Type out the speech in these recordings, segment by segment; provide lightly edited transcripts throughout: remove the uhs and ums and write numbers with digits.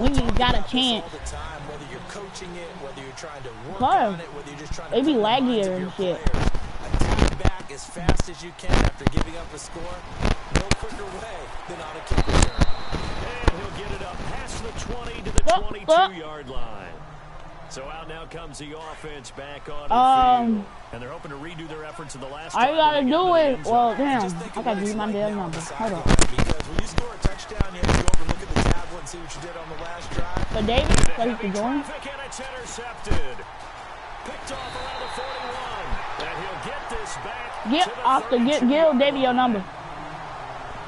when you got a chance. They be laggier and shit. Attack back as fast as you can after giving up a score. No quicker way than on a kick return. And he'll get it up past the 20 to the 22-yard line. So out now comes the offense back on the field. And they're hoping to redo their efforts in the last all you gotta do is, well, damn, I gotta use my damn number. Hold on. Because when you score a touchdown, you have to go over and look at the tablet and see what you did on the last drive. But David, so he can join. It's intercepted. Picked off around the 41. And he'll get this back. Get off the give David your number.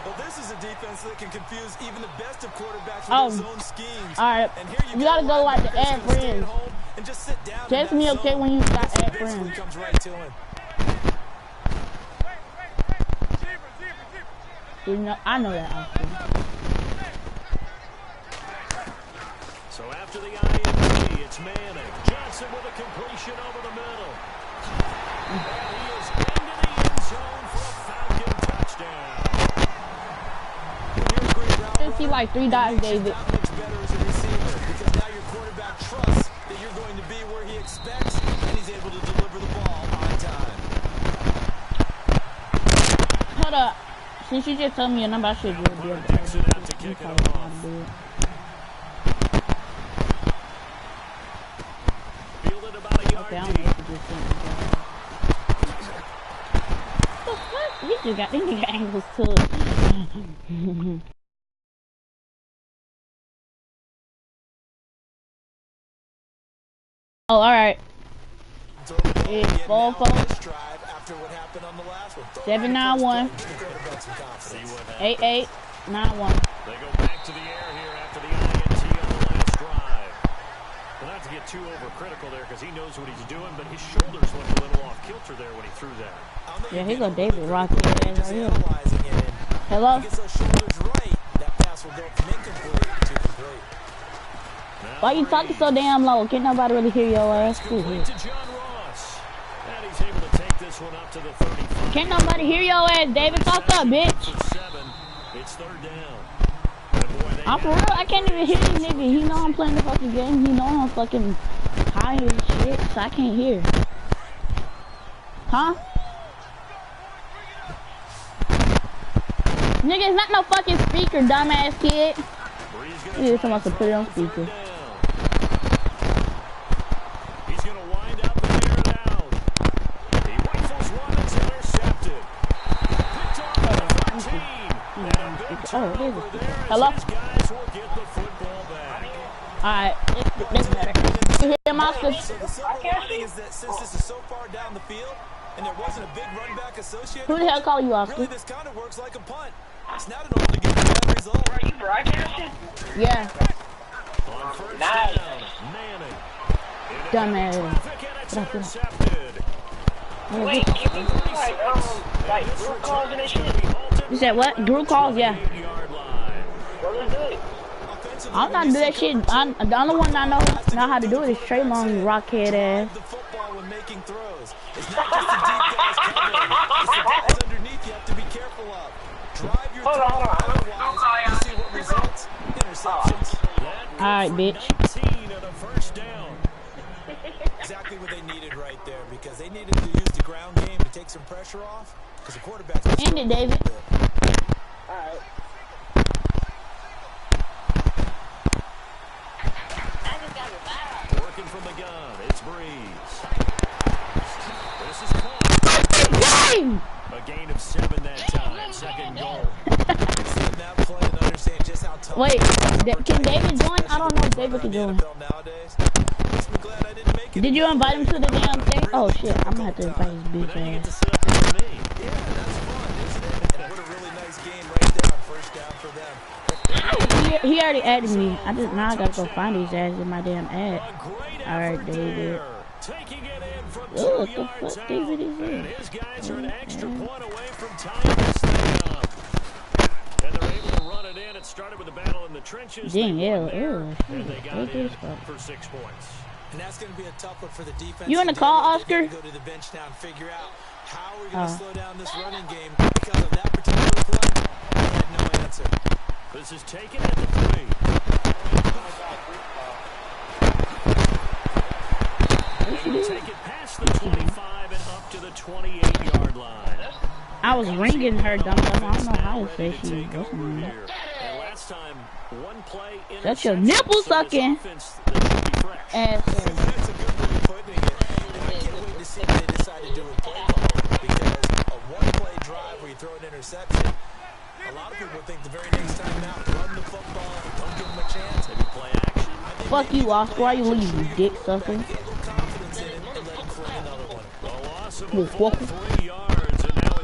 Well, this is a defense that can confuse even the best of quarterbacks with their own schemes. All right, you gotta go like the add friends. And just sit down. Text me okay when you got add friends. Comes right to him. You know, I know that option. So after the INT, it's Manning. Johnson with a completion over the middle. And he is into the end zone for a Falcon touchdown. You see like 3 dots, David. Much better as a receiver because now your quarterback trusts that you're going to be where he expects, and he's able to deliver the ball on time. Hold up. Since you just told me your number, I should do it. Okay, I don't know if you just sent me. What the fuck? You just got these nigga angles too. Oh, alright. It's 4-4. 7-9-1. 8-8-9-1. They go back to the air here after the INT on the last drive. Well, not to get too overcritical there because he knows what he's doing, but his shoulders looked a little off kilter there when he threw that. Yeah, here go David rocking it right here. Hello? Why you talking so damn low? Can't nobody really hear your ass. Can't nobody hear your ass, David. Talk up, bitch. I'm for real. I can't even hear this nigga. He know I'm playing the fucking game. He know I'm fucking high as shit, so I can't hear. Huh? Nigga, it's not no fucking speaker, dumbass kid. He's supposed to put it on speaker. Hello? Alright, this better. You hear my since this is so far down the field and there wasn't a big run back associated. Who the hell called you, Oscar? Really, this kind of works like a punt. It's not an order to get the bad result. Are you broadcasting? Yeah. Nice. Dumbass. Wait, you mean like group calls and that shit? You said what? Group calls? Yeah. What was it? I'm not do that shit. The only one I know how to do it is Trey Long, rockhead ass. The football when making throws. It's not just the deep guys coming. It's the guys underneath you have to be careful of. Drive your throw. Otherwise, you see what results. Interceptions. Alright, bitch. First down. Exactly what they needed right there because they needed to use the ground game to take some pressure off because the quarterback's end it, David. Alright. Working from the gun, it's Breeze. This is caught. Game! A gain of 7 that time. Second goal. That play and understand just how tough. Wait, can David join? I don't know if David can join. Did you invite him to the damn thing? Oh shit, I'm gonna have to invite his bitch ass. Yeah, that's fun, isn't it? What a really nice game right there on first down for them. He already added me. Now I gotta go find his ass in my damn ad. Alright, David. Oh, what the fuck David is in? His guys are an extra point away from tying this thing up. And they're able to run it in. It started with a battle in the trenches. Dang, and they got in for 6 points. And that's going to be a tough one for the defense. You in the call, Oscar? Go to the bench now and figure out how we're going to slow down this running game because of that particular play. They had no answer. This is taken at the 3. I was ringing her dumb dumb. I don't know how to say she was listening. That's your nipple sucking. Ass. That's a good way of putting it. And I can't wait to see what they decide to do with play calling, because a one-play drive where you throw an interception, a lot of people think the very next time out, run the football, don't give them a chance, maybe play action. Fuck you, Oscar. Why you leave, you dick sucker? Get a little confidence in it and let them fling another one.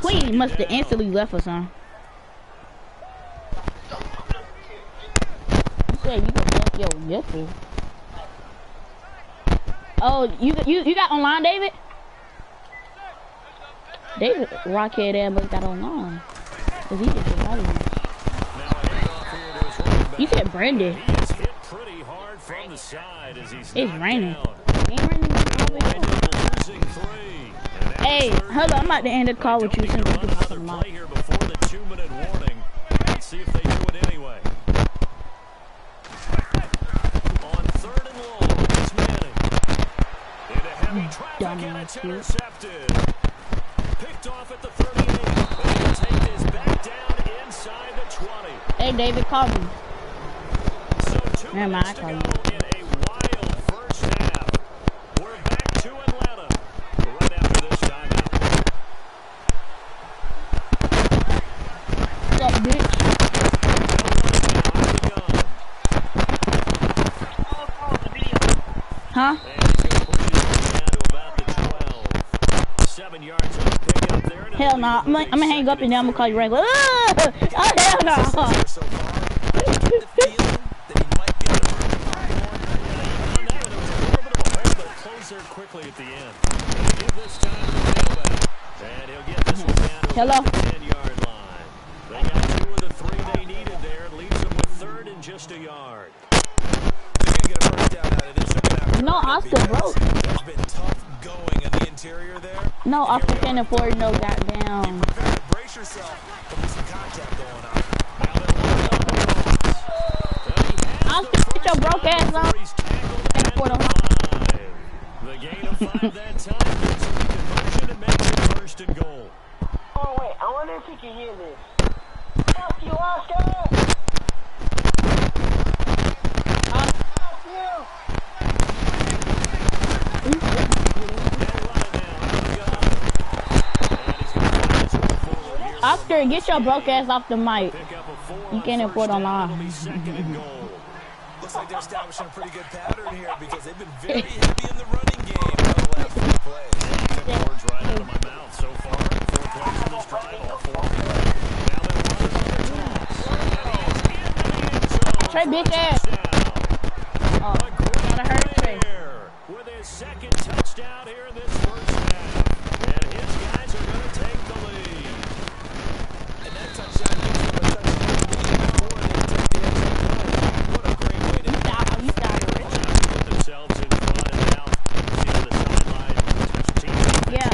Wait, he must have instantly left us, huh? You said you could fuck your nipple. Oh, you got online, David? David Rockhead ass must got online. Cause he just invited me. You said Brandy. It's raining. Ain't raining over here. Hey, hold on, I'm about to end the call with you since we can some more. Here before the 2-minute warning. Let's see if they do it anyway. On 3rd and long, it's Manning. Into heavy traffic and it's intercepted. Picked off at the 38. But he'll take this back down inside the 20. Hey, David, call me. So 2 Never mind, minutes I to call go you. in a wild first half. We're back to Atlanta right after this timeout. What's up, bitch? Huh? Hell no. I'm gonna hang up and then I'm gonna call you regular. Oh, hell no. Quickly at the end. Give this time to the tailback. And he'll get this one down to the 10-yard line. They got 2 of the 3 they needed there. It leaves them with 3rd and just a yard. They're going to get a first down out of this. No, Oscar broke. It's been tough going in the interior there. No, Oscar can't afford no goddamn. Brace yourself. There'll be some contact going on. Oscar, get your broke ass up. Can't afford no. The gain of 5 that time gives him the conversion and makes it 1st and goal. Oh, wait. I wonder if he can hear this. Fuck you, Oscar! Fuck you! Oscar, get your broke ass off the mic. You can't afford online. Looks like they're establishing a pretty good pattern here because they've been very heavy in the running game for the last 4 plays. Words right out of my mouth so far. 4 plays in this drive, all 4. Now they're running. Trey, bitch ass. Oh, gotta hurt Trey. With his 2nd touchdown here in this first half. And his guys are going to take the lead. And that touchdown gives them a touchdown lead before they take the extra point. What a great way to put themselves in front and now see to the sideline. Special teams Yeah.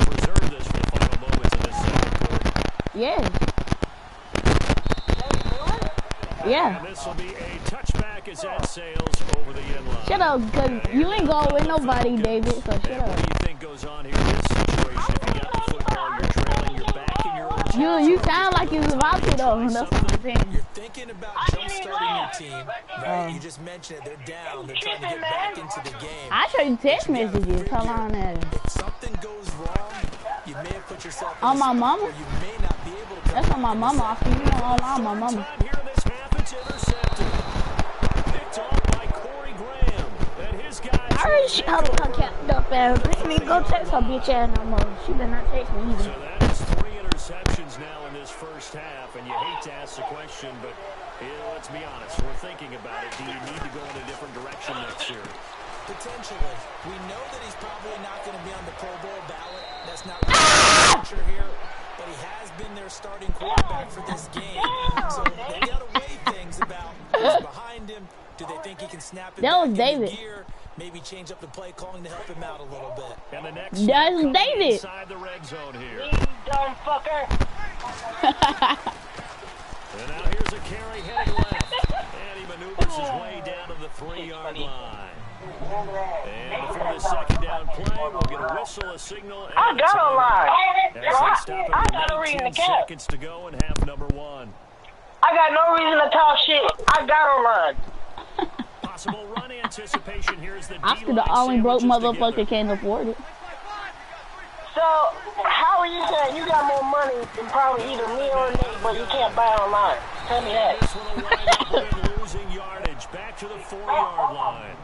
preserve this for the final moments of this 2nd quarter. Yes. Yeah. And this will be a touchback as that sails over the end line. Shut up, cause you ain't going with nobody, David. So shut And what up. do you think goes on here in this situation? If you got the football, you're trailing, you're back in your own territory. You sound like you was about to though. That's what I'm saying. You're thinking about jump-starting your team, right? You just mentioned it. They're down. They're trying to get back into the game. I show you text messages. Hold on there. If something goes wrong, you may have put yourself in On a my spot mama? where you may not be able to That's on my mama. Oscar. You know all on my mama. Time here in this half, it's intercepted. Picked off by Corey Graham. And his guys I already showed her kept up ass. I ain't even go text her bitch ass no more. She better not text me So either. that is 3 interceptions now in this first half, and you hate to ask the question, but let's be honest, we're thinking about it. Do you need to go in a different direction next year? Potentially. We know that he's probably not going to be on the Pro Bowl ballot. That's not really the picture here, but he has been their starting quarterback for this game. So they got to weigh things about who's behind him. Do they think he can snap it That was back into David. gear? Maybe change up the play calling to help him out a little bit. And the next That was David. inside the red zone here. You dumb fucker! And now here's a carry heading left. And he maneuvers his way down to the 3-yard line. And before the second down play, we'll get a whistle, a signal, and I got online. I got to read in the cap. seconds to go in half number one. I got no reason to talk shit. I got online. Possible run anticipation here is the Oscar, the only broke motherfucker, can't afford it. So, how are you saying you got more money than probably either me or Nick, but you can't buy online? Tell me that. This one will wind up with losing yardage back to the 4-yard line.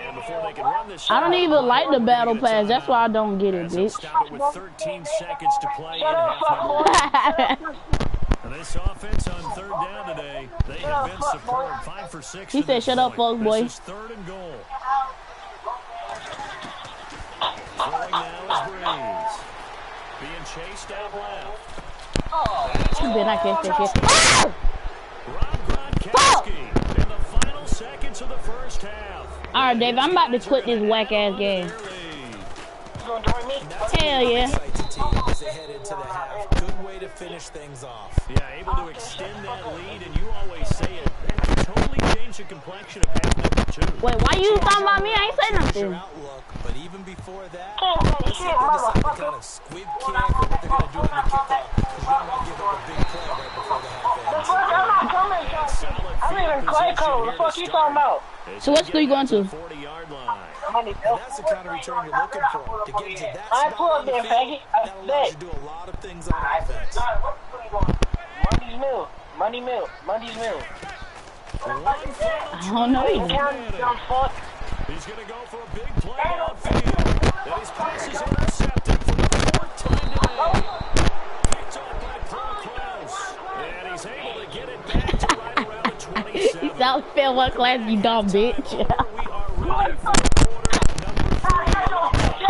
And before they can run this, I don't even like the battle pass. That's why I don't get it, bitch. Stop it with 13 seconds to play in half number one. And this offense on third down today, they have been superb. 5 for 6. He said, "Shut up, fuck boy." This is third and goal. Throwing now is Breeze. Being chased out left. You better not catch that shit. Ranruga35's in the final seconds of the first half. All right, Dave, I'm about to quit this whack ass game. You gonna join me? Hell yeah. As they head into the half. Good way to finish things off. Yeah, able to extend that lead, and you always say it. That can totally change the complexion of half number two. Wait, why you talking about me? I ain't say Your nothing. outlook, but even before that, Can't say let's shit, look at some kind motherfucker. of squib kick or what they're going to do on the kickoff. Because you don't want to give up a big play right before the half The ends. fuck, I'm not coming. I'm even clay code. The fuck you talking about? So what school you going to? 40-yard line. Money, And that's the kind of return you're looking for. To get into that I spot plugged on the in, field, faggot. I that allows bet. you to do a lot of things on offense. Money's mill. Money mill. Money's mill. I don't know either. County, dumb fuck. He's going to go for a big play outfield. And his pass is intercepted for the 4th time today. Picked up by Paul Krause. And he's able to get it back to right around the 27. He sounds fair one class, you dumb bitch. We are ready for quarter number 3.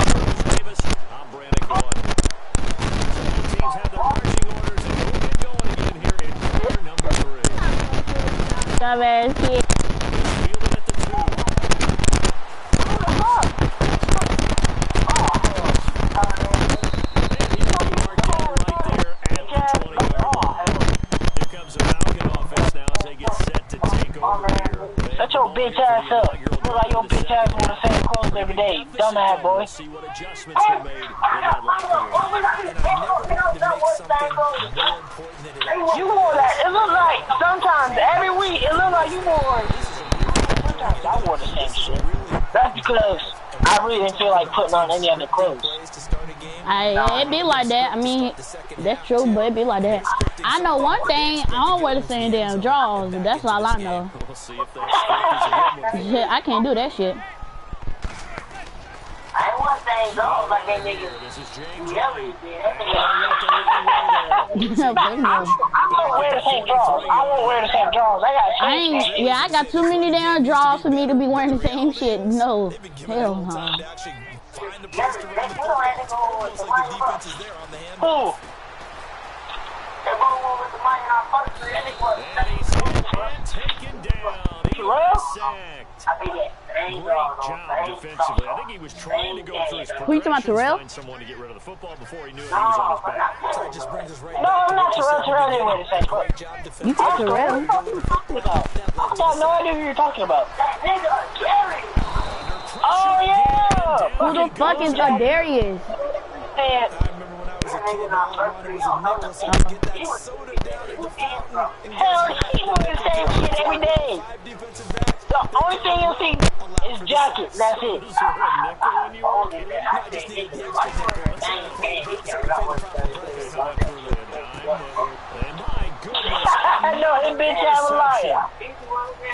Davis, I'm Brandon Gordon. Teams have the marching orders, and we'll get going again here in quarter number 3. Dumbass kid. Fielded at the 2. Shut your bitch ass up. Look like your bitch ass wear the same clothes every day. Dumbass boy. See what adjustments were made in that locker room. You wore that. It looked like sometimes every week it looked like you wore. Sometimes I wore the same shit. That's because I really didn't feel like putting on any other clothes. It be like that. I mean, that's true, but it be like that. I know one thing. I don't wear the same damn drawers. That's all I know. We'll see if that strength is a good one. Shit, I can't do that shit. I want things off like that nigga. This is James. I won't wear the same drawers. I got I got too many damn drawers for me to be wearing the same shit. No, hell no. Find the place to run the ball. It's almost like the defense is there on the hand. Who? And he's hit and taken down. He was sacked. Great job defensively. I think he was trying to go through his Who you talking about, Terrell? find someone to get rid of the football before he knew it. He was on his back. So it just brings us right No, back I'm to not what you Terrell. said. Terrell didn't wear the same clothes. Great job You defensively. said Terrell? What are you talking about? I got no idea who you're talking about. Oh, yeah! Who the fuck is Darius? Man, I remember when I was a kid, all I wanted was a nickel so I could get that soda down at the fountain. And hell, he wears the same shit every day. 5 defensive backs. The only thing you'll see is jacket. That's it. Was there a nickel when you were a kid? I just needed the extra nickel. That's all I played. So I paid the proper price. And my goodness. I know his bitch ass was lying.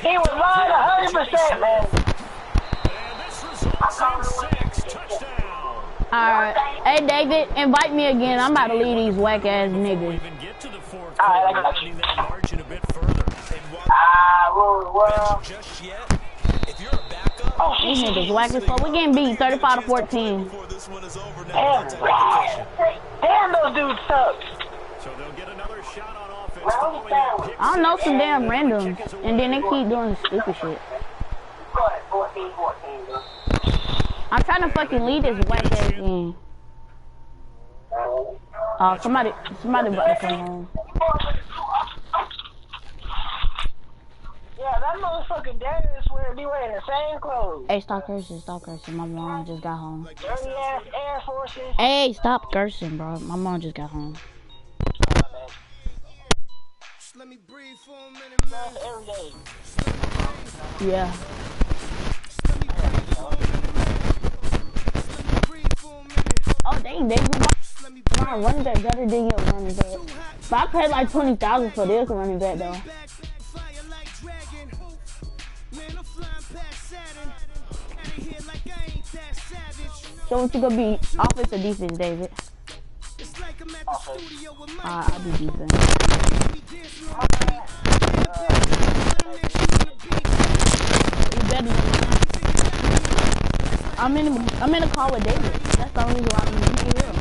He was lying 100%, man. And this results in 6 touchdowns. Alright. Hey, David, invite me again. I'm about to leave these whack ass niggas. Even get to the 4th Alright, I quarter, got you. opening that margin a bit further. Well. Just yet, if you're a backup, Oh, These shit. niggas whack as fuck. We getting beat 35-14. before this one is over now, Damn, damn, those dudes suck. So they'll get another shot on offense following that pick. I don't know some damn randoms. And then they keep doing stupid shit. 14. I'm trying to fucking lead this whack ass game. Somebody about to come home. Yeah, Yeah, that motherfucking Darius swear be wearing the same clothes. Hey, stop cursing, stop cursing. My mom just got home. Dirty ass Air Forces. Hey, stop cursing, bro. My mom just got home. Let me breathe for a minute, man. That's every day. Yeah. Oh, dang, they my running back better than your running back. But I paid like 20,000 for this running back, though. So what you gonna be, offense or defense, David? I'll be defense. You better. I'm in a call with David. That's the only reason why I'm here.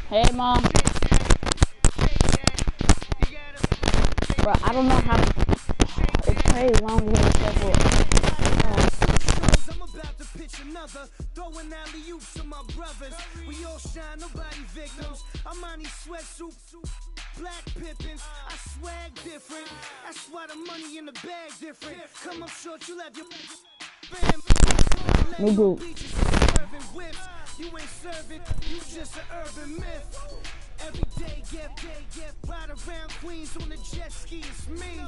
Hey, Mom. Bro, I don't know how. It's crazy long to hear stuff. I'm about to pitch another. Throwing alley-oops to my brothers. We all shine, nobody victims. I'm on these sweatsuits. Black Pippins, I swag different. That's why the money in the bag different. Come up short, you have your bam. Nigga. You ain't serving, you just an urban myth. Every day get ride around Queens on the jet ski, it's me.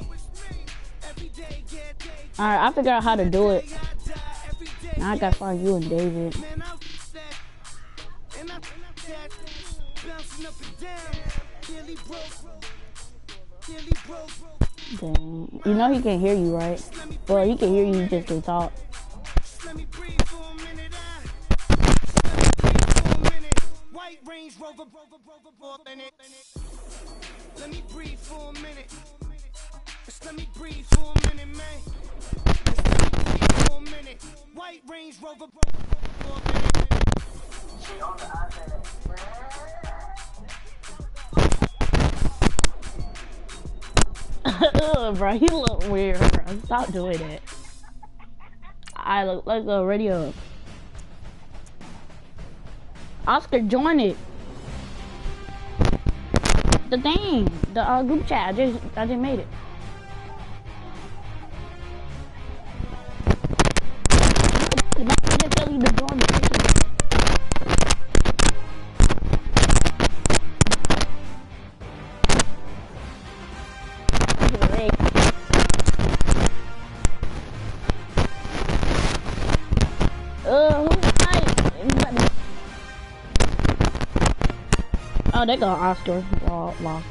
Every day get Alright, I figured out how to do it. Now I gotta find you and David. Dang. You know he can hear you, right? Well, he can hear you, he just can talk. White Range Rover, let me breathe for a minute. Just let me breathe for a minute, man. Just let me breathe for a minute. White Range Rover, Bro, he look weird, bro. Stop doing that. I look like a radio. Oscar, join it. The thing, the group chat. I just made it. I just tell you to join the thing. Oh, they got Oscar. Lock.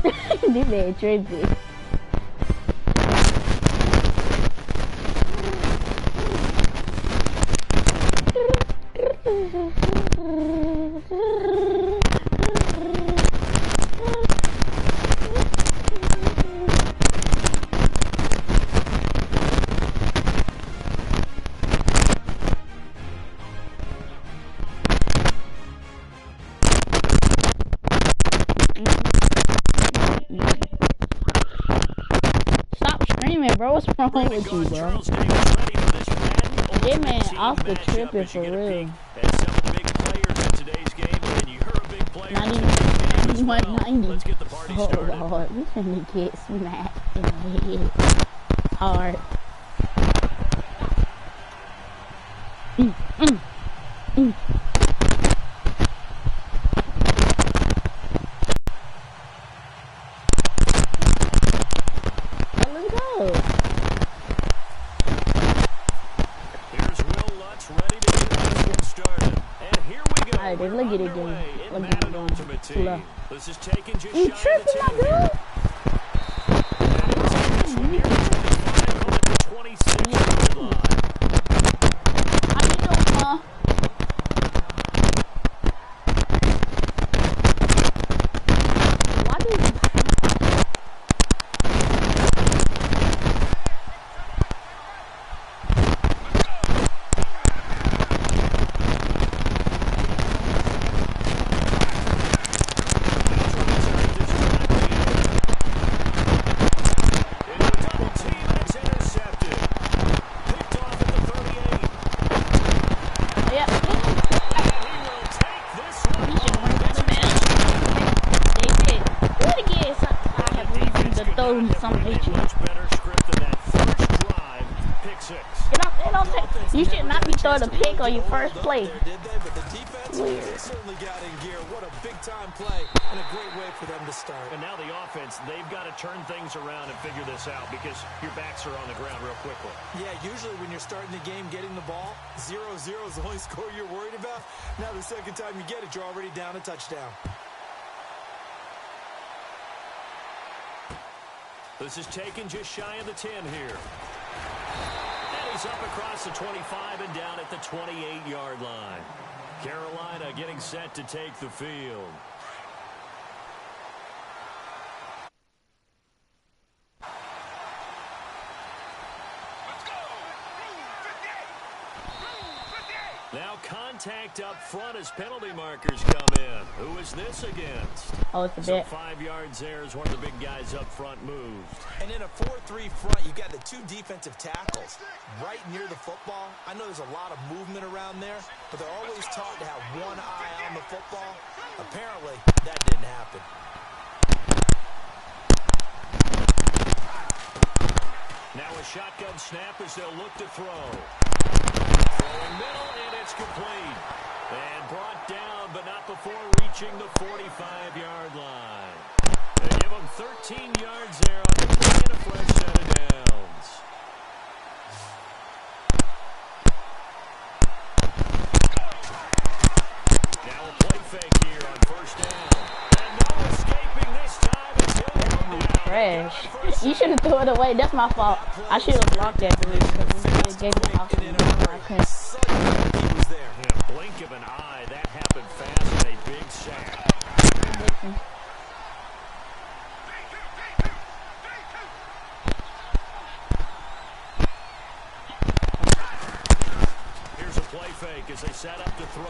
This man tripping. Bro, what's wrong with you, bro? Yeah, man, Oscar tripping for real. 190. Oh, Lord, we finna get smacked in the head hard. Look at it, dude. Look at it, dude. This is taking just you tripping, my dude? something hate you. Much better script than that first drive. Pick six. You should not be throwing a pick on your first play. But the defense, they certainly got in gear. What a big-time play and a great way for them to start. And now the offense, they've got to turn things around and figure this out because your backs are on the ground real quickly. Yeah, usually when you're starting the game getting the ball, 0-0 is the only score you're worried about. Now the second time you get it, you're already down a touchdown. This is taken just shy of the 10 here. And he's up across the 25 and down at the 28-yard line. Carolina getting set to take the field. Now contact up front as penalty markers come in. Who is this against? Oh, it's a so bit. 5 yards there as one of the big guys up front moved. And in a 4-3 front, you've got the two defensive tackles right near the football. I know there's a lot of movement around there, but they're always taught to have one eye on the football. Apparently, that didn't happen. Now a shotgun snap as they'll look to throw. Throwing middle, and it's complete. And brought down, but not before reaching the 45-yard line. They give them 13 yards there on the play and a fresh set of downs. Now a play fake here on first down. And no escaping this time until down. Trash. You should have thrown it away. That's my fault. I should have blocked that dude. It gave me off. I couldn't. He was there. In a blink of an eye, that happened fast and a big sack. Here's a play fake as they set up to throw.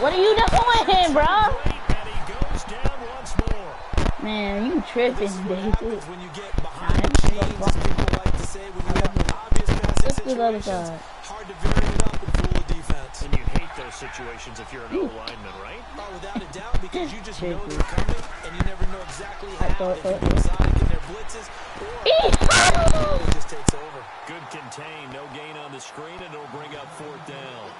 What are you doing, bro? And he goes down once more. Man, you tripping, This is what dude. happens when you get behind the chains, as people like to say, when you have obvious passing Let's do the other situations. side. Hard to vary it up and fool the defense. And you hate those situations if you're an O-lineman, right? Oh, without a doubt, because you just know they're coming, and you never know exactly how, if you're exotic in their blitzes, or it just takes over. Good contain, no gain on the screen, and it'll bring up fourth down.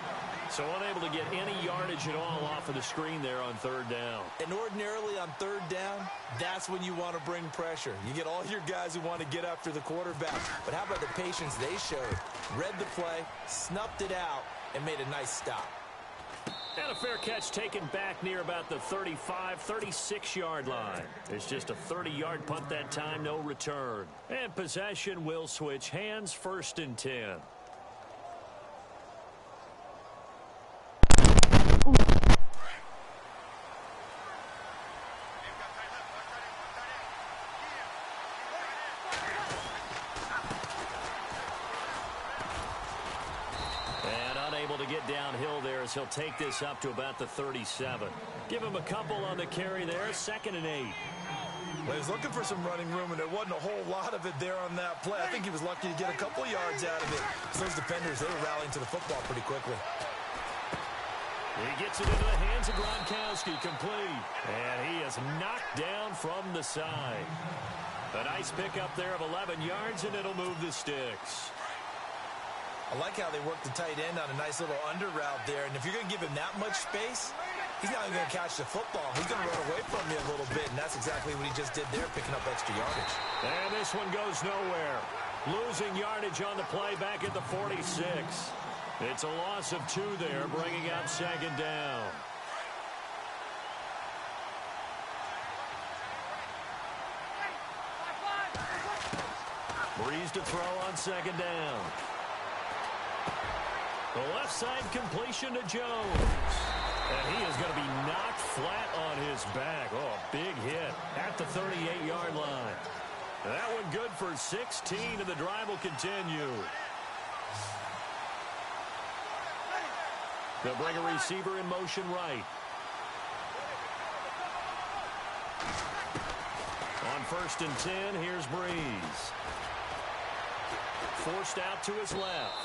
So unable to get any yardage at all off of the screen there on third down. And ordinarily on third down, that's when you want to bring pressure. You get all your guys who want to get after the quarterback. But how about the patience they showed? Read the play, snuffed it out, and made a nice stop. And a fair catch taken back near about the 35, 36-yard line. It's just a 30-yard punt that time, no return. And possession will switch hands, 1st and 10. To get downhill there as he'll take this up to about the 37. Give him a couple on the carry there, 2nd and 8. Well, he was looking for some running room, and there wasn't a whole lot of it there on that play. I think he was lucky to get a couple yards out of it. So those defenders, they were rallying to the football pretty quickly. He gets it into the hands of Gronkowski, complete. And he is knocked down from the side. A nice pickup there of 11 yards, and it'll move the sticks. I like how they work the tight end on a nice little under route there. And if you're going to give him that much space, he's not even going to catch the football. He's going to run away from you a little bit, and that's exactly what he just did there, picking up extra yardage. And this one goes nowhere. Losing yardage on the play back at the 46. It's a loss of 2 there, bringing up 2nd down. Breeze to throw on 2nd down. The left side completion to Jones. And he is going to be knocked flat on his back. Oh, a big hit at the 38-yard line. That one good for 16, and the drive will continue. They'll bring a receiver in motion right. On 1st and 10, here's Breeze. Forced out to his left.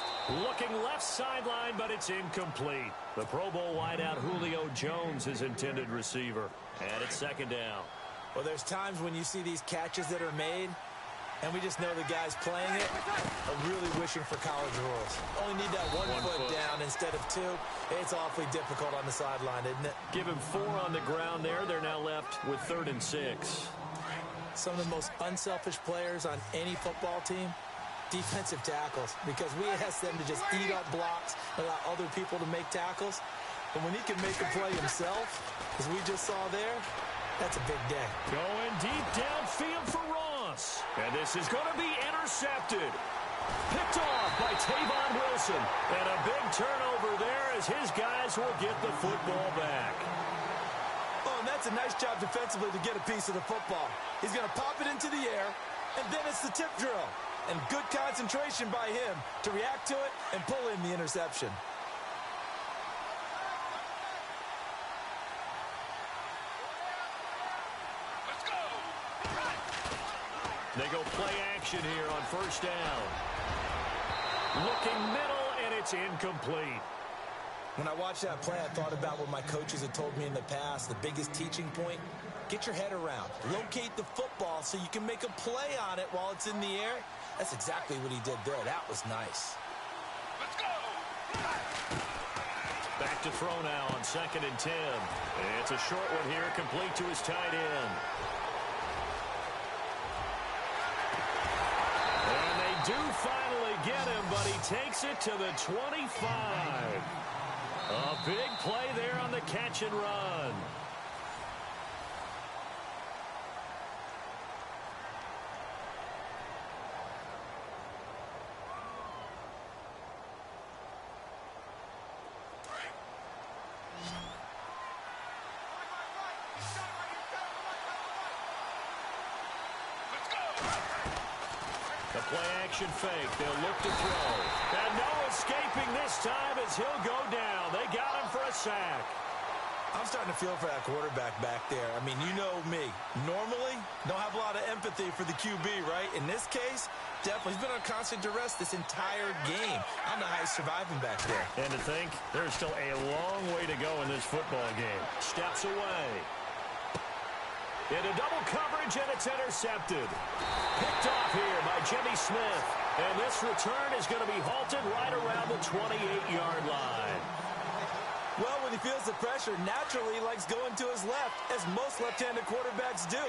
Looking left sideline, but it's incomplete. The Pro Bowl wideout Julio Jones, his intended receiver. And it's 2nd down. Well, there's times when you see these catches that are made, and we just know the guys playing it are really wishing for college rules. Only need that one foot down instead of two. It's awfully difficult on the sideline, isn't it? Give him 4 on the ground there. They're now left with 3rd and 6. Some of the most unselfish players on any football team, defensive tackles, because we ask them to just eat up blocks, allow other people to make tackles. And when he can make a play himself, as we just saw there, that's a big day. Going deep downfield for Ross. And this is going to be intercepted. Picked off by Tavon Wilson. And a big turnover there as his guys will get the football back. Oh, and that's a nice job defensively to get a piece of the football. He's going to pop it into the air, and then it's the tip drill. And good concentration by him to react to it and pull in the interception. They go play action here on 1st down. Looking middle, and it's incomplete. When I watched that play, I thought about what my coaches had told me in the past. The biggest teaching point, get your head around. Locate the football so you can make a play on it while it's in the air. That's exactly what he did there. That was nice. Let's go! Back to throw now on 2nd and 10. It's a short one here, complete to his tight end. Do finally get him, but he takes it to the 25. A big play there on the catch and run. Play-action fake. They'll look to throw. And no escaping this time as he'll go down. They got him for a sack. I'm starting to feel for that quarterback back there. I mean, you know me. Normally, don't have a lot of empathy for the QB, right? In this case, definitely. He's been on constant duress this entire game. I don't know how he's surviving back there. And to think, there's still a long way to go in this football game. Steps away. Into double coverage, and it's intercepted. Picked off here by Jimmy Smith. And this return is going to be halted right around the 28-yard line. Well, when he feels the pressure, naturally he likes going to his left, as most left-handed quarterbacks do.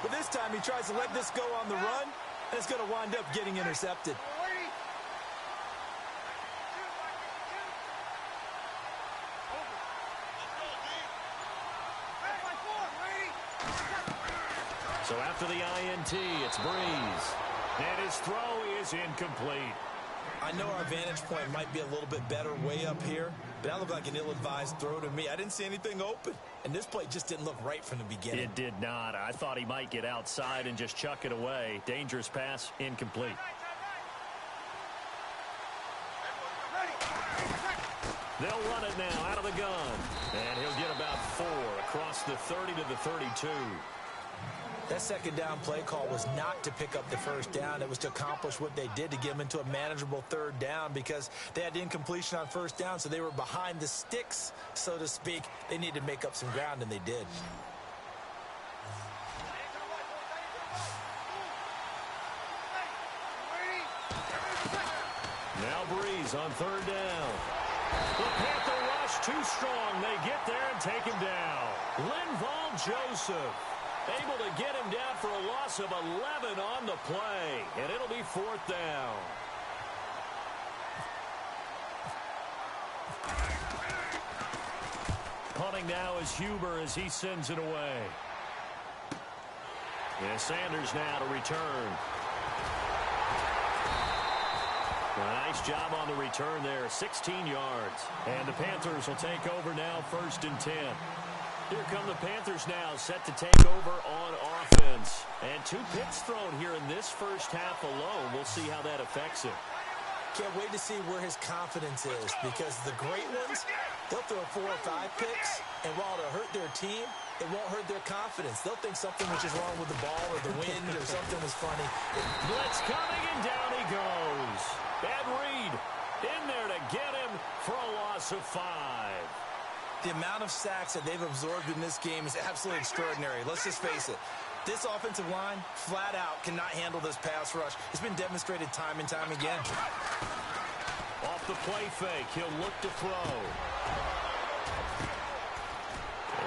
But this time he tries to let this go on the run, and it's going to wind up getting intercepted. So after the INT, it's Breeze. And his throw is incomplete. I know our vantage point might be a little bit better way up here, but that looked like an ill-advised throw to me. I didn't see anything open, and this play just didn't look right from the beginning. It did not. I thought he might get outside and just chuck it away. Dangerous pass, incomplete. They'll run it now out of the gun. And he'll get about 4 across the 30 to the 32. That second down play call was not to pick up the first down. It was to accomplish what they did, to get them into a manageable 3rd down, because they had the incompletion on 1st down, so they were behind the sticks, so to speak. They needed to make up some ground, and they did. Now Breeze on 3rd down. The Panther rush too strong. They get there and take him down. Linval Joseph able to get him down for a loss of 11 on the play. And it'll be 4th down. Punting now is Huber as he sends it away. And Sanders now to return. A nice job on the return there, 16 yards. And the Panthers will take over now, 1st and 10. Here come the Panthers now, set to take over on offense. And 2 picks thrown here in this first half alone. We'll see how that affects him. Can't wait to see where his confidence is, because the great ones, they'll throw 4 or 5 picks, and while it'll hurt their team, it won't hurt their confidence. They'll think something was just wrong with the ball or the wind or something was funny. Blitz coming, and down he goes. Ed Reed in there to get him for a loss of 5. The amount of sacks that they've absorbed in this game is absolutely extraordinary. Let's just face it. This offensive line, flat out, cannot handle this pass rush. It's been demonstrated time and time again. Off the play fake, he'll look to throw.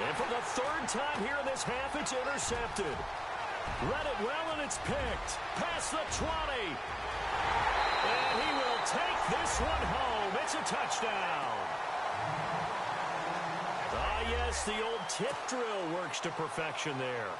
And for the third time here in this half, it's intercepted. Read it well, and it's picked. Past the 20. And he will take this one home. It's a touchdown. Yes, the old tip drill works to perfection there.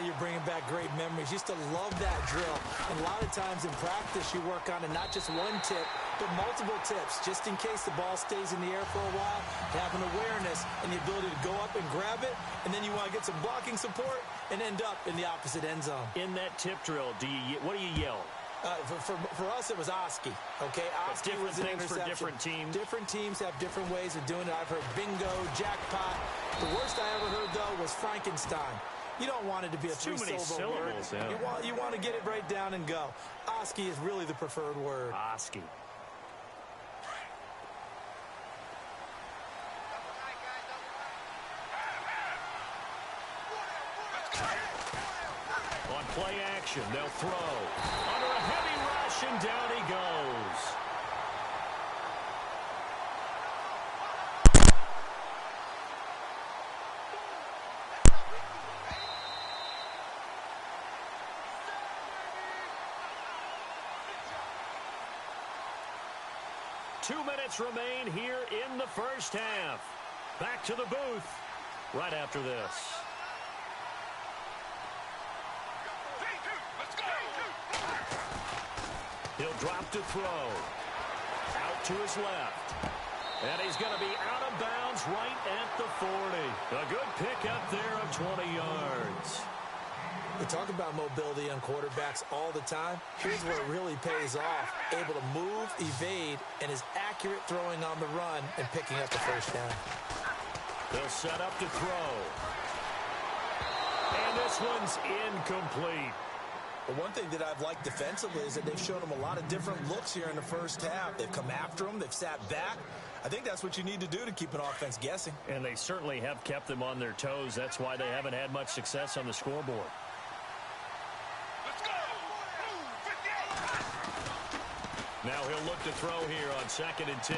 You're bringing back great memories. Used to love that drill. And a lot of times in practice, you work on it, not just one tip, but multiple tips, just in case the ball stays in the air for a while. Have an awareness and the ability to go up and grab it, and then you want to get some blocking support and end up in the opposite end zone. In that tip drill, what do you yell? For us, it was Oski. Okay, Oski was an things for different teams. Different teams have different ways of doing it. I've heard bingo, jackpot. The worst I ever heard, though, was Frankenstein. You don't want it to be a three-syllable word. Yeah. You want to get it right down and go. Oski is really the preferred word. Oski. On play action, they'll throw. Under a heavy rush, and down he goes. Two minutes remain here in the first half. Back to the booth right after this. He'll drop to throw. Out to his left. And he's going to be out of bounds right at the 40. A good pickup there of 20 yards. We talk about mobility on quarterbacks all the time. Here's where it really pays off. Able to move, evade, and is accurate throwing on the run and picking up the first down. They'll set up to throw. And this one's incomplete. Well, one thing that I've liked defensively is that they've shown him a lot of different looks here in the first half. They've come after him. They've sat back. I think that's what you need to do to keep an offense guessing. And they certainly have kept them on their toes. That's why they haven't had much success on the scoreboard. Now he'll look to throw here on 2nd and 10.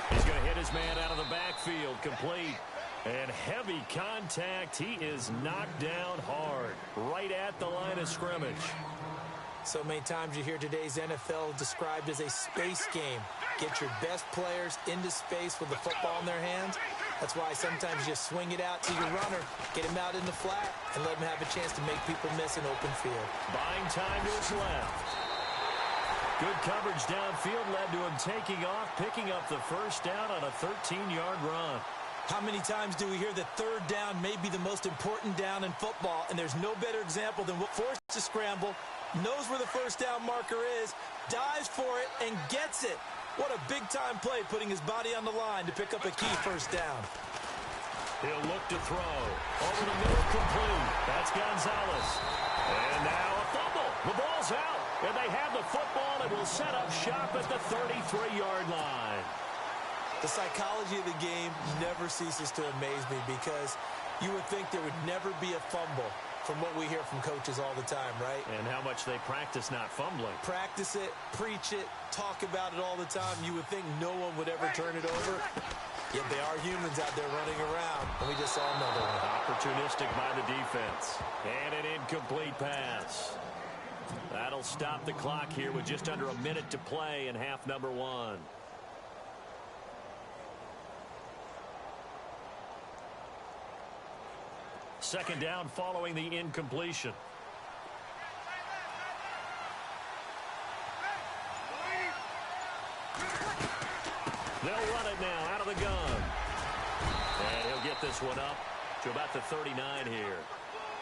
He's going to hit his man out of the backfield, complete. And heavy contact. He is knocked down hard, right at the line of scrimmage. So many times you hear today's NFL described as a space game. Get your best players into space with the football in their hands. That's why sometimes you just swing it out to your runner, get him out in the flat, and let him have a chance to make people miss an open field. Buying time to his left. Good coverage downfield led to him taking off, picking up the first down on a 13-yard run. How many times do we hear that third down may be the most important down in football, and there's no better example than what forced to scramble, knows where the first down marker is, dives for it, and gets it. What a big-time play, putting his body on the line to pick up a key first down. He'll look to throw. Over the middle, complete. That's Gonzalez. And now a fumble. The ball's out. And they have the football and will set up shop at the 33-yard line. The psychology of the game never ceases to amaze me because you would think there would never be a fumble from what we hear from coaches all the time, right? And how much they practice not fumbling. Practice it, preach it, talk about it all the time. You would think no one would ever turn it over. Yet they are humans out there running around, and we just saw another one. Opportunistic by the defense. And an incomplete pass. That'll stop the clock here with just under a minute to play in half number 1. Second down following the incompletion. They'll run it now out of the gun. And he'll get this one up to about the 39 here.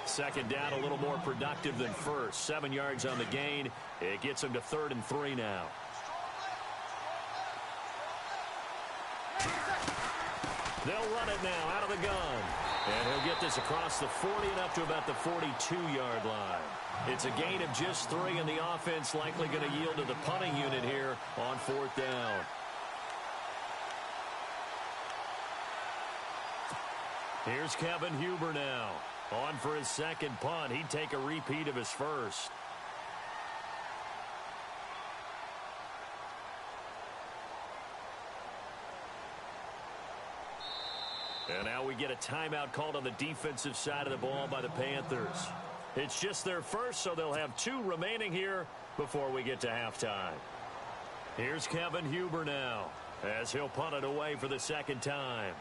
Second down, a little more productive than first. 7 yards on the gain. It gets him to 3rd and 3 now. They'll run it now out of the gun. And he'll get this across the 40 and up to about the 42-yard line. It's a gain of just 3, and the offense likely going to yield to the punting unit here on 4th down. Here's Kevin Huber now. On for his second punt. He'd take a repeat of his first. And now we get a timeout called on the defensive side of the ball by the Panthers. It's just their first, so they'll have 2 remaining here before we get to halftime. Here's Kevin Huber now, as he'll punt it away for the second time.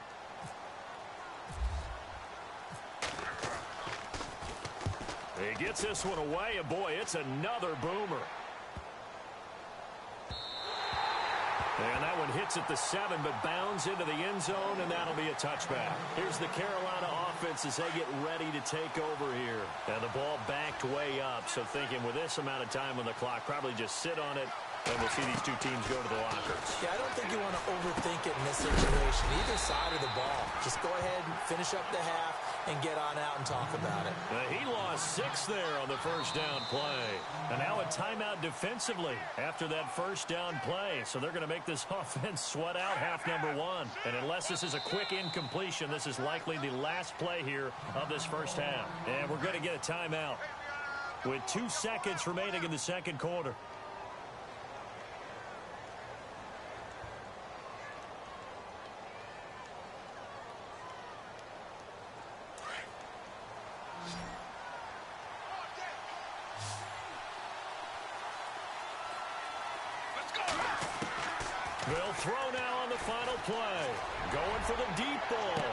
He gets this one away, and boy, it's another boomer. And that one hits at the 7, but bounds into the end zone, and that'll be a touchback. Here's the Carolina offense as they get ready to take over here. And the ball backed way up, so thinking with this amount of time on the clock, probably just sit on it, and we'll see these 2 teams go to the lockers. Yeah, I don't think you want to overthink it in this situation. Either side of the ball. Just go ahead and finish up the half and get on out and talk about it. He lost 6 there on the first down play. And now a timeout defensively after that first down play. So they're going to make this offense sweat out half number 1. And unless this is a quick incompletion, this is likely the last play here of this first half. And we're going to get a timeout with 2 seconds remaining in the second quarter. They'll throw now on the final play. Going for the deep ball.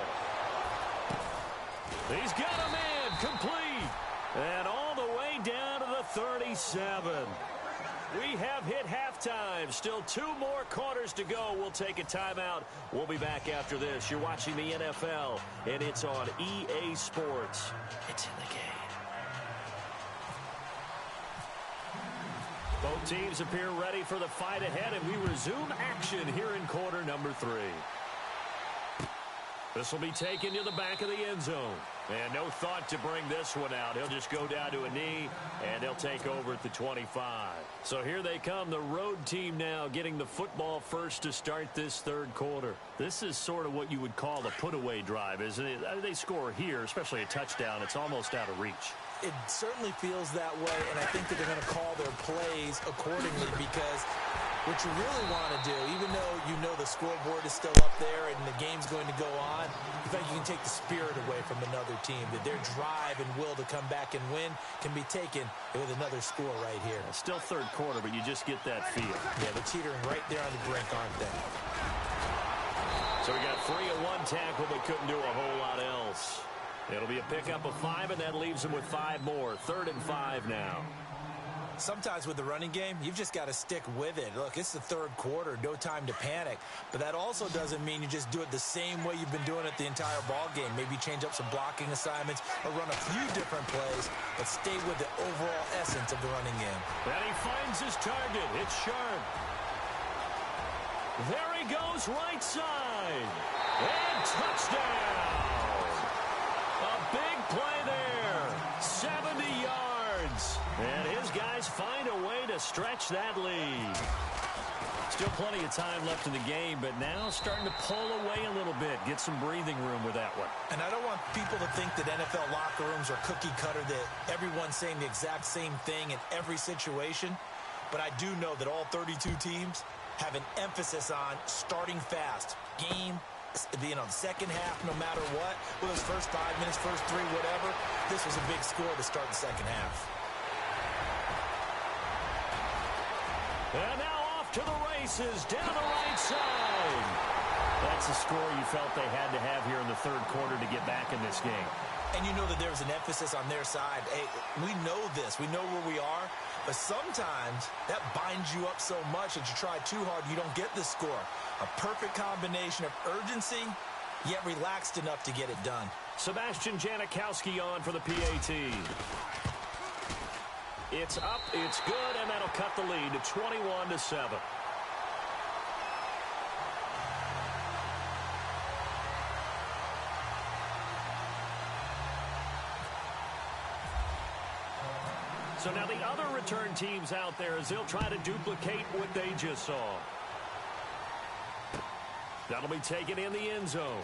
He's got a man complete. And all the way down to the 37. We have hit halftime. Still 2 more quarters to go. We'll take a timeout. We'll be back after this. You're watching the NFL, and it's on EA Sports. It's in the game. Both teams appear ready for the fight ahead, and we resume action here in quarter number 3. This will be taken to the back of the end zone. And no thought to bring this one out. He'll just go down to a knee, and he'll take over at the 25. So here they come, the road team now getting the football first to start this third quarter. This is sort of what you would call a put-away drive, isn't it? They score here, especially a touchdown. It's almost out of reach. It certainly feels that way, and I think that they're going to call their plays accordingly because what you really want to do, even though you know the scoreboard is still up there and the game's going to go on, in fact, you can take the spirit away from another team, that their drive and will to come back and win can be taken with another score right here. Still third quarter, but you just get that feel. Yeah, they're teetering right there on the brink, aren't they? So we got 3 at 1 tackle, but couldn't do a whole lot else. It'll be a pickup of 5, and that leaves them with 5 more. 3rd and 5 now. Sometimes with the running game, you've just got to stick with it. Look, it's the third quarter, no time to panic. But that also doesn't mean you just do it the same way you've been doing it the entire ball game. Maybe change up some blocking assignments or run a few different plays, but stay with the overall essence of the running game. And he finds his target. It's Sharp. There he goes, right side. And touchdown. A big play there. 70 yards. And his guys find a way to stretch that lead. Still plenty of time left in the game, but now starting to pull away a little bit. Get some breathing room with that one. And I don't want people to think that NFL locker rooms are cookie cutter, that everyone's saying the exact same thing in every situation. But I do know that all 32 teams have an emphasis on starting fast. Game, the second half, no matter what. Well, those first 5 minutes, first 3, whatever. This was a big score to start the second half. And now off to the races, down the right side. That's the score you felt they had to have here in the third quarter to get back in this game. And you know that there's an emphasis on their side. Hey, we know this. We know where we are. But sometimes that binds you up so much that you try too hard, you don't get the score. A perfect combination of urgency, yet relaxed enough to get it done. Sebastian Janikowski on for the PAT. It's up, it's good, and that'll cut the lead to 21-7. So now the other return teams out there as they'll try to duplicate what they just saw. That'll be taken in the end zone.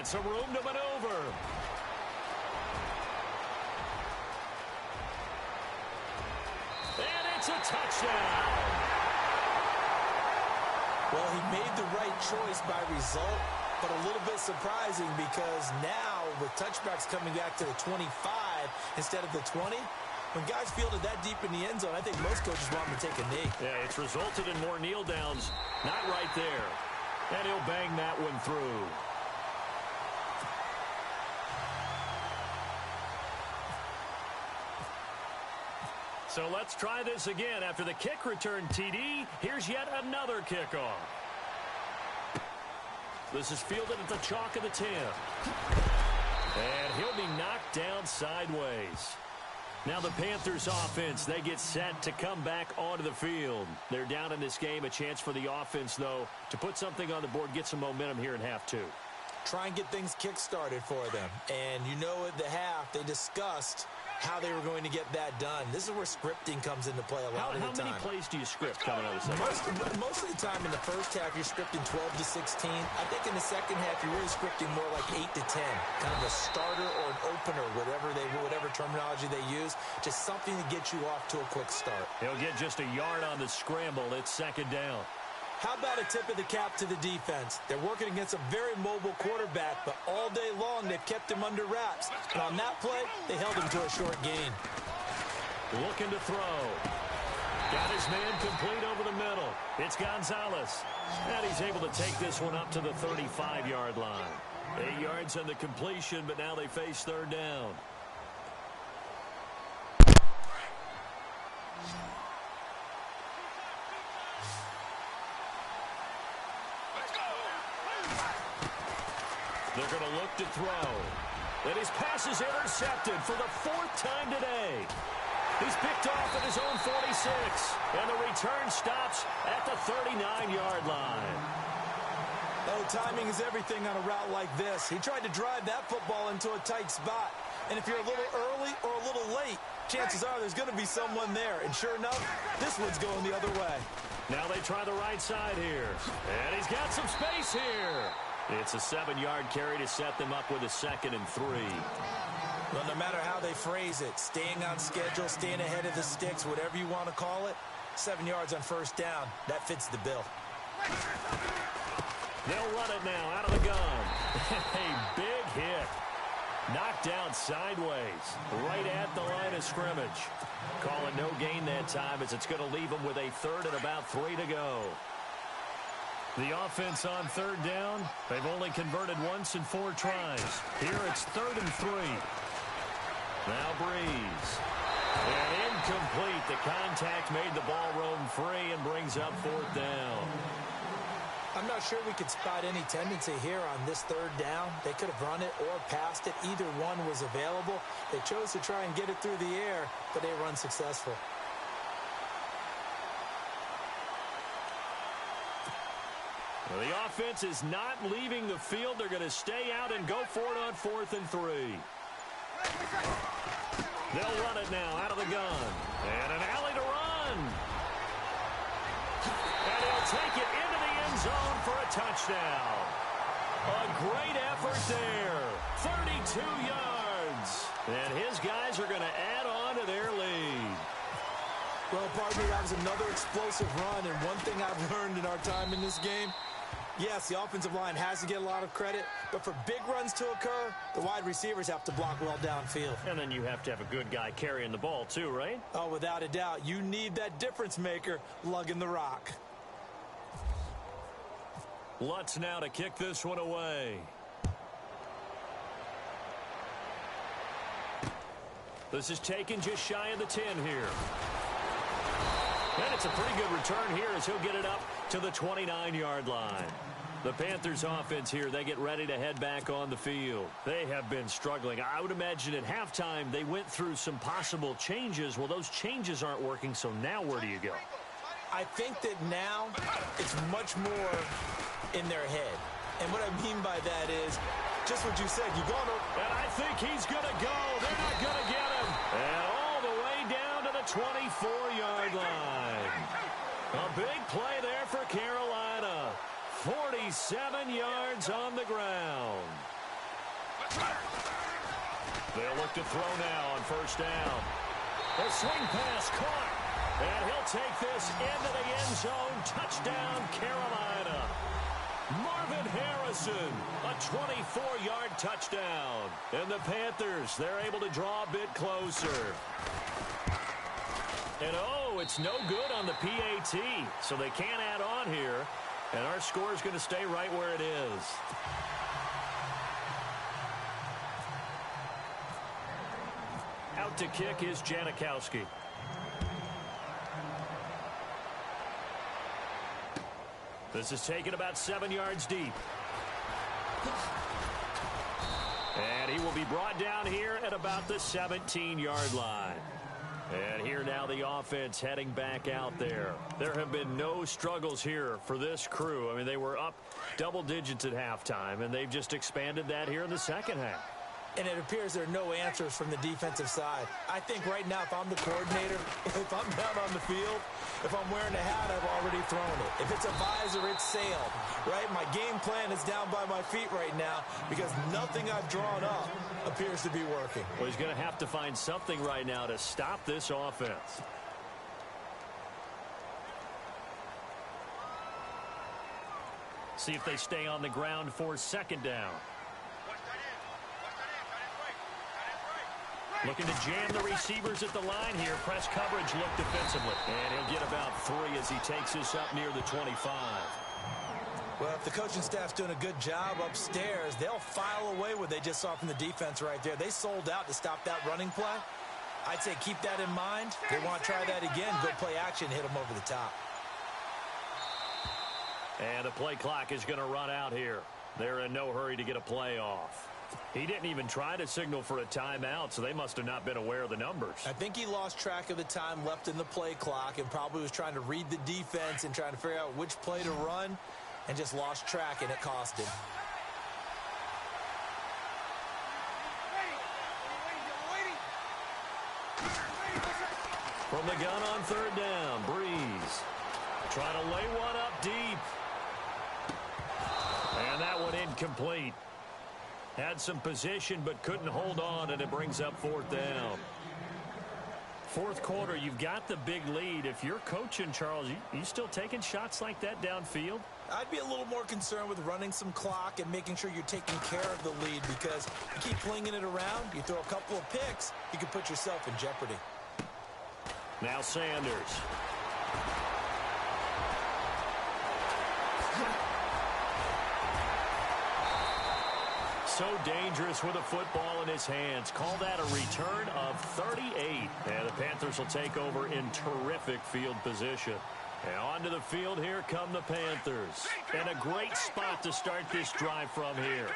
And some room to maneuver. And it's a touchdown. Well, he made the right choice by result, but a little bit surprising because now with touchbacks coming back to the 25 instead of the 20, when guys fielded that deep in the end zone, I think most coaches want them to take a knee. Yeah, it's resulted in more kneel downs. Not right there. And he'll bang that one through. So let's try this again. After the kick return TD, here's yet another kickoff. This is fielded at the chalk of the 10. And he'll be knocked down sideways. Now the Panthers offense, they get set to come back onto the field. They're down in this game. A chance for the offense, though, to put something on the board, get some momentum here in half two. Try and get things kick-started for them. And you know at the half, they discussed how they were going to get that done. This is where scripting comes into play a lot of the time. How many plays do you script coming out of the second? Most of the time in the first half, you're scripting 12 to 16. I think in the second half, you're really scripting more like 8 to 10. Kind of a starter or an opener, whatever terminology they use. Just something to get you off to a quick start. He'll get just a yard on the scramble. It's second down. How about a tip of the cap to the defense? They're working against a very mobile quarterback, but all day long they've kept him under wraps. And on that play, they held him to a short gain. Looking to throw. Got his man complete over the middle. It's Gonzalez. And he's able to take this one up to the 35-yard line. 8 yards on the completion, but now they face third down. They're going to look to throw. And his pass is intercepted for the 4th time today. He's picked off at his own 46. And the return stops at the 39-yard line. Oh, timing is everything on a route like this. He tried to drive that football into a tight spot. And if you're a little early or a little late, chances are there's going to be someone there. And sure enough, this one's going the other way. Now they try the right side here. And he's got some space here. It's a 7-yard carry to set them up with a 2nd and 3. Well, no matter how they phrase it, staying on schedule, staying ahead of the sticks, whatever you want to call it, 7 yards on first down, that fits the bill. They'll run it now out of the gun. A big hit. Knocked down sideways, right at the line of scrimmage. Calling no gain that time as it's going to leave them with a 3rd and about 3 to go. The offense on third down, they've only converted once in 4 tries. Here it's 3rd and 3. Now Breeze. And incomplete. The contact made the ball roam free and brings up 4th down. I'm not sure we could spot any tendency here on this 3rd down. They could have run it or passed it. Either one was available. They chose to try and get it through the air, but they were unsuccessful. Well, the offense is not leaving the field. They're going to stay out and go for it on 4th and 3. They'll run it now out of the gun. And an alley to run. And he'll take it into the end zone for a touchdown. A great effort there. 32 yards. And his guys are going to add on to their lead. Well, pardon me, that was another explosive run. And one thing I've learned in our time in this game, yes, the offensive line has to get a lot of credit, but for big runs to occur, the wide receivers have to block well downfield. And then you have to have a good guy carrying the ball too, right? Oh, without a doubt. You need that difference maker lugging the rock. Lutz now to kick this one away. This is taken just shy of the 10 here. And it's a pretty good return here as he'll get it up to the 29-yard line. The Panthers offense here, they get ready to head back on the field. They have been struggling. I would imagine at halftime they went through some possible changes. Well, those changes aren't working, so now where do you go? I think that now it's much more in their head. And what I mean by that is just what you said. You're going to... And I think he's going to go. They're not going to get him. And all the way down to the 24-yard line. A big play there for Carolina. 47 yards on the ground. They'll look to throw now on first down. The swing pass caught. And he'll take this into the end zone. Touchdown, Carolina. Marvin Harrison, a 24-yard touchdown. And the Panthers, they're able to draw a bit closer. And, oh, it's no good on the PAT, so they can't add on here. And our score is going to stay right where it is. Out to kick is Janikowski. This is taken about 7 yards deep. And he will be brought down here at about the 17-yard line. And here now the offense heading back out there. There have been no struggles here for this crew. I mean, they were up double digits at halftime, and they've just expanded that here in the second half. And it appears there are no answers from the defensive side. I think right now, if I'm the coordinator, if I'm down on the field, if I'm wearing a hat, I've already thrown it. If it's a visor, it's sailed, right? My game plan is down by my feet right now because nothing I've drawn up appears to be working. Well, he's going to have to find something right now to stop this offense. See if they stay on the ground for second down. Looking to jam the receivers at the line here. Press coverage look defensively. And he'll get about 3 as he takes this up near the 25. Well, if the coaching staff's doing a good job upstairs, they'll file away what they just saw from the defense right there. They sold out to stop that running play. I'd say keep that in mind. They want to try that again. Go play action, hit them over the top. And the play clock is going to run out here. They're in no hurry to get a play off. He didn't even try to signal for a timeout, so they must have not been aware of the numbers. I think he lost track of the time left in the play clock and probably was trying to read the defense and trying to figure out which play to run and just lost track, and it cost him. From the gun on third down, Breeze. Trying to lay one up deep. And that one incomplete. Had some position but couldn't hold on, and it brings up fourth down. Fourth quarter, you've got the big lead. If you're coaching, Charles, you still taking shots like that downfield? I'd be a little more concerned with running some clock and making sure you're taking care of the lead, because you keep flinging it around, you throw a couple of picks, you can put yourself in jeopardy. Now Sanders. So dangerous with a football in his hands. Call that a return of 38. And the Panthers will take over in terrific field position. And onto the field, here come the Panthers. And a great spot to start this drive from here.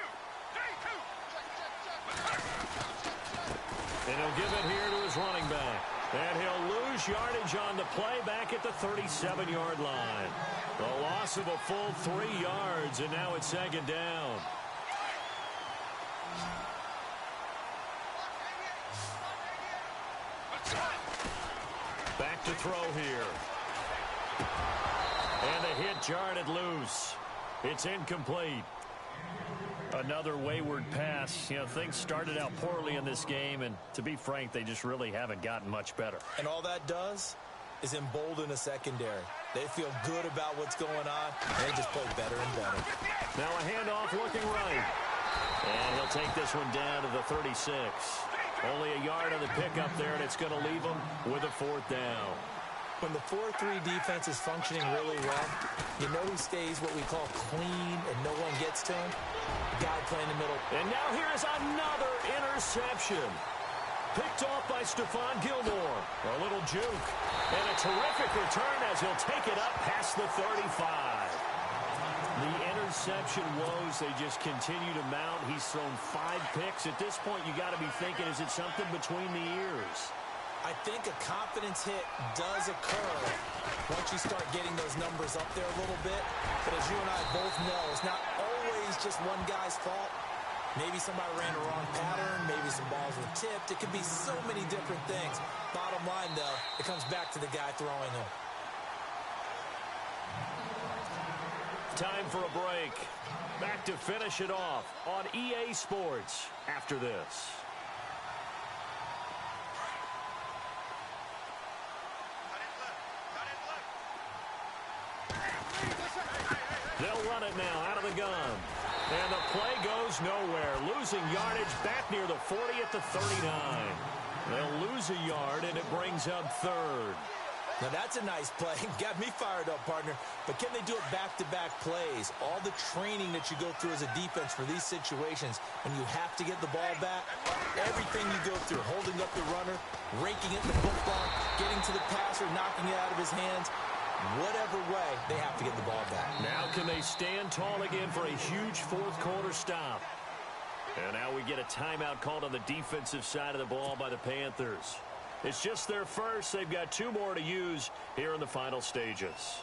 And he'll give it here to his running back. And he'll lose yardage on the play back at the 37-yard line. The loss of a full 3 yards, and now it's second down. Back to throw here. And the hit jarred loose. It's incomplete. Another wayward pass. You know, things started out poorly in this game, and to be frank, they just really haven't gotten much better. And all that does is embolden a secondary. They feel good about what's going on, and they just play better and better. Now a handoff looking right. And he'll take this one down to the 36. Only a yard on the pickup there, and it's going to leave him with a fourth down. When the 4-3 defense is functioning really well, you know he stays what we call clean and no one gets to him. The guy playing the middle. And now here's another interception. Picked off by Stephon Gilmore. A little juke. And a terrific return as he'll take it up past the 35. The interception woes, they just continue to mount. He's thrown 5 picks. At this point, you got to be thinking, is it something between the ears? I think a confidence hit does occur once you start getting those numbers up there a little bit. But as you and I both know, it's not always just one guy's fault. Maybe somebody ran a wrong pattern. Maybe some balls were tipped. It could be so many different things. Bottom line, though, it comes back to the guy throwing them. time for a break. Back to finish it off on EA Sports after this. They'll run it now out of the gun. And the play goes nowhere. Losing yardage back near the 40 at the 39. They'll lose a yard, and it brings up third. Now, that's a nice play. Got me fired up, partner. But can they do it back-to-back plays? All the training that you go through as a defense for these situations, when you have to get the ball back, everything you go through, holding up the runner, raking it in the football, getting to the passer, knocking it out of his hands, whatever way, they have to get the ball back. Now can they stand tall again for a huge fourth-quarter stop? And now we get a timeout called on the defensive side of the ball by the Panthers. It's just their first. They've got 2 more to use here in the final stages.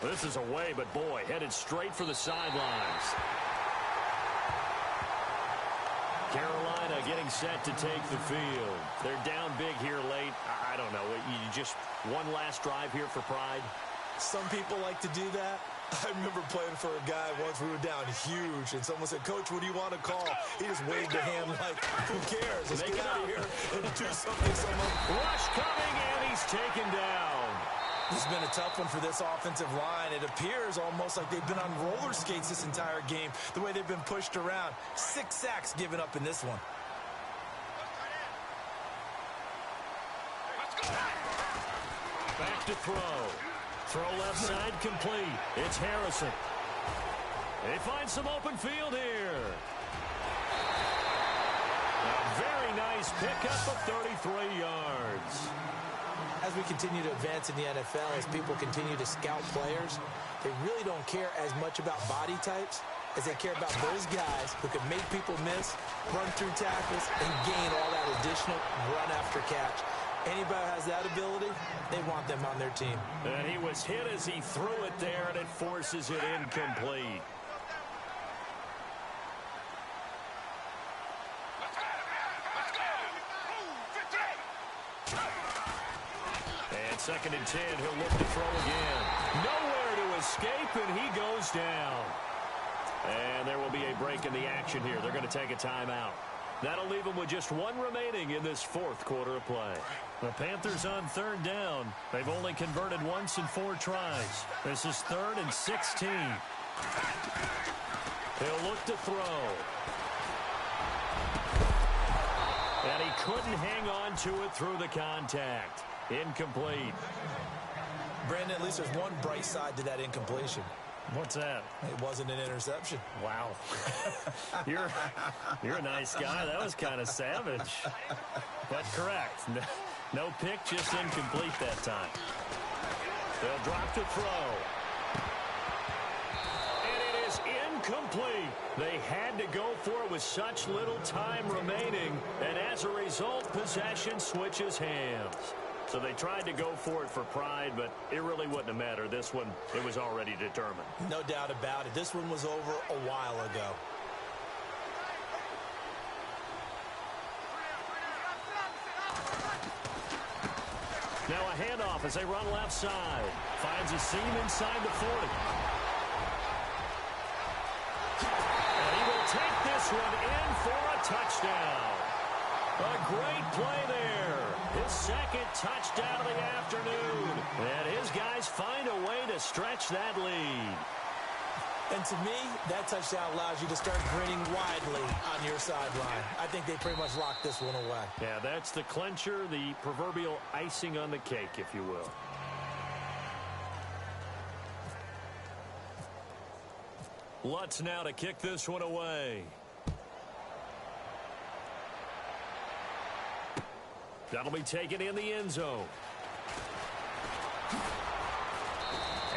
This is away, but boy, headed straight for the sidelines. Carolina getting set to take the field. They're down big here late. I don't know. You just one last drive here for pride? Some people like to do that. I remember playing for a guy once. We were down huge, and someone said, "Coach, what do you want to call?" He just waved a hand like, "Who cares? Let's get out of here and do something." Rush coming, and he's taken down. This has been a tough one for this offensive line. It appears almost like they've been on roller skates this entire game, the way they've been pushed around. 6 sacks given up in this one. Back to throw. Throw left side complete. It's Harrison. They find some open field here. A very nice pickup of 33 yards. As we continue to advance in the NFL, as people continue to scout players, they really don't care as much about body types as they care about those guys who can make people miss, run through tackles, and gain all that additional run after catch. Anybody who has that ability, they want them on their team. And he was hit as he threw it there, and it forces it incomplete. And 2nd and 10, he'll look to throw again. Nowhere to escape, and he goes down. And there will be a break in the action here. They're going to take a timeout. That'll leave them with just 1 remaining in this 4th quarter of play. The Panthers on 3rd down. They've only converted once in 4 tries. This is 3rd and 16. He'll look to throw. And he couldn't hang on to it through the contact. Incomplete. Brandon, at least there's one bright side to that incompletion. What's that? It wasn't an interception. Wow. You're a nice guy. That was kind of savage. But correct. No pick, just incomplete that time. They'll drop to throw. And it is incomplete. They had to go for it with such little time remaining. And as a result, possession switches hands. So they tried to go for it for pride, but it really wouldn't have mattered. This one, it was already determined. No doubt about it. This one was over a while ago. Now a handoff as they run left side. Finds a seam inside the 40. And he will take this one in for a touchdown. A great play there. His 2nd touchdown of the afternoon. And his guys find a way to stretch that lead. And to me, that touchdown allows you to start grinning widely on your sideline. I think they pretty much locked this one away. Yeah, that's the clincher, the proverbial icing on the cake, if you will. Lutz now to kick this one away. That'll be taken in the end zone.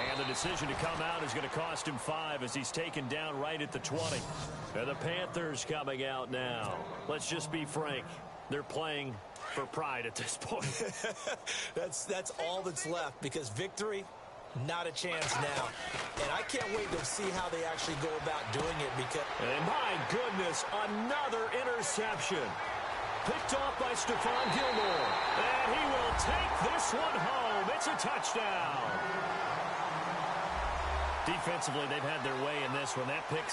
And the decision to come out is going to cost him 5 as he's taken down right at the 20. And the Panthers coming out now. Let's just be frank. They're playing for pride at this point. That's all that's left, because victory, not a chance now. And I can't wait to see how they actually go about doing it, because... And my goodness, another interception. Picked off by Stephon Gilmore. And he will take this one home. It's a touchdown. Defensively, they've had their way in this one. That pick